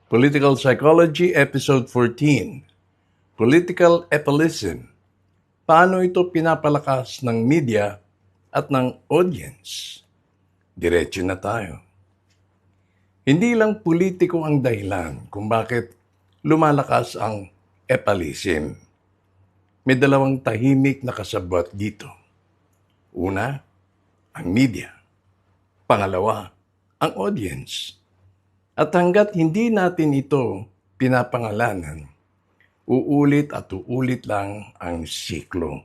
Political Psychology, Episode 14. Political Epalism. Paano ito pinapalakas ng media at ng audience? Diretso na tayo. Hindi lang politiko ang dahilan kung bakit lumalakas ang epalism. May dalawang tahimik na kasabwat dito. Una, ang media. Pangalawa, ang audience. At hanggat hindi natin ito pinapangalanan, uulit at uulit lang ang siklo,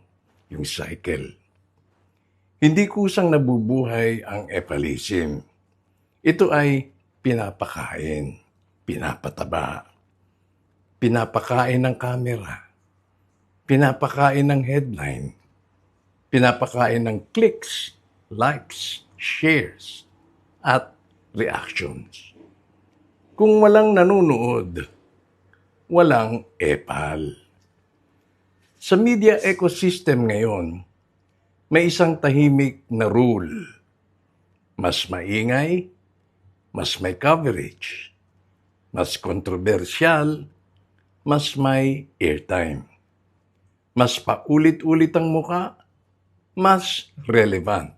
yung cycle. Hindi kusang nabubuhay ang epalism. Ito ay pinapakain, pinapataba, pinapakain ng kamera, pinapakain ng headline, pinapakain ng clicks, likes, shares, at reactions. Kung walang nanonood, walang epal. Sa media ecosystem ngayon, may isang tahimik na rule. Mas maingay, mas may coverage, mas kontrobersyal, mas may airtime. Mas paulit-ulit ang muka, mas relevant.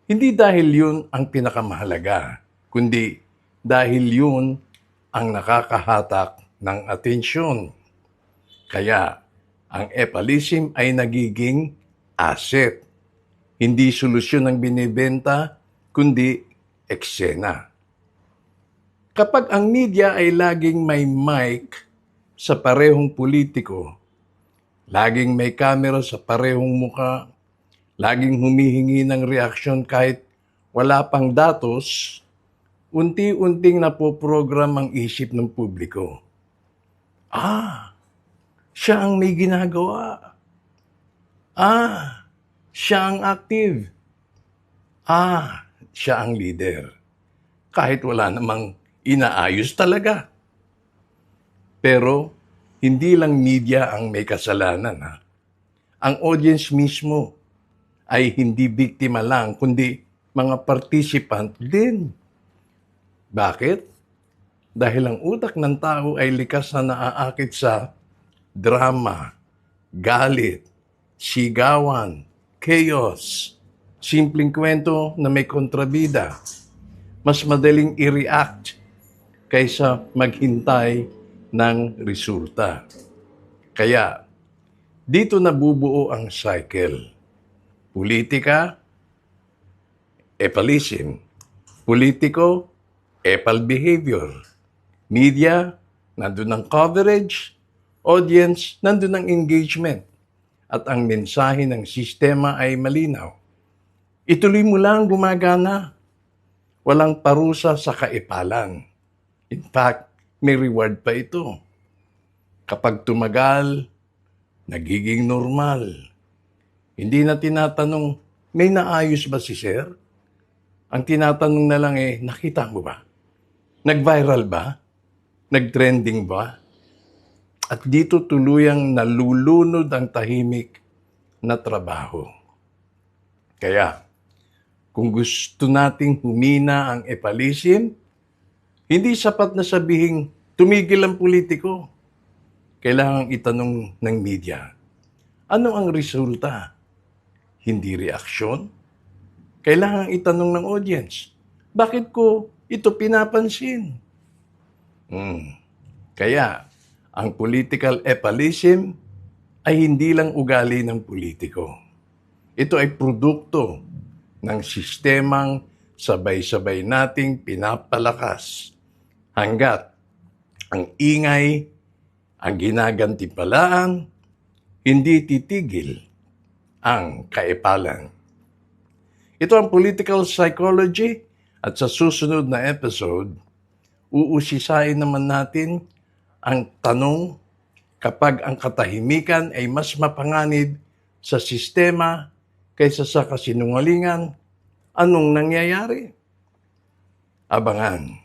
Hindi dahil yun ang pinakamahalaga, kundi dahil yun ang nakakahatak ng atensyon. Kaya ang epalism ay nagiging asset. Hindi solusyon ang binibenta, kundi eksena. Kapag ang media ay laging may mic sa parehong politiko, laging may camera sa parehong muka, laging humihingi ng reaksyon kahit wala pang datos, unti-unting napoprogram ang isip ng publiko. Siya ang may ginagawa. Siya ang active. Siya ang leader. Kahit wala namang inaayos talaga. Pero, hindi lang media ang may kasalanan. Ang audience mismo ay hindi biktima lang, kundi mga participant din. Bakit? Dahil ang utak ng tao ay likas na naaakit sa drama, galit, sigawan, chaos, simpleng kwento na may kontrabida. Mas madaling i-react kaysa maghintay ng resulta. Kaya, dito nabubuo ang cycle. Politika, epalism. Politiko, epal behavior. Media, nandun ang coverage. Audience, nandun ang engagement. At ang mensahe ng sistema ay malinaw. Ituloy mo lang gumagana. Walang parusa sa kaepalan. In fact, may reward pa ito. Kapag tumagal, nagiging normal. Hindi na tinatanong, may naayos ba si Sir? Ang tinatanong na lang nakita mo ba? Nag-viral ba? Nag-trending ba? At dito tuluyang nalulunod ang tahimik na trabaho. Kaya, kung gusto nating humina ang epalism, hindi sapat na sabihing tumigil ang politiko. Kailangang itanong ng media, ano ang resulta? Hindi reaksyon? Kailangang itanong ng audience, bakit ko ito pinapansin? Kaya, ang political epalism ay hindi lang ugali ng politiko. Ito ay produkto ng sistemang sabay-sabay nating pinapalakas hanggat ang ingay, ang ginagantimpalaan, hindi titigil ang kaepalan. Ito ang political psychology at sa susunod na episode, uusisain naman natin ang tanong kapag ang katahimikan ay mas mapanganib sa sistema kaysa sa kasinungalingan, anong nangyayari? Abangan.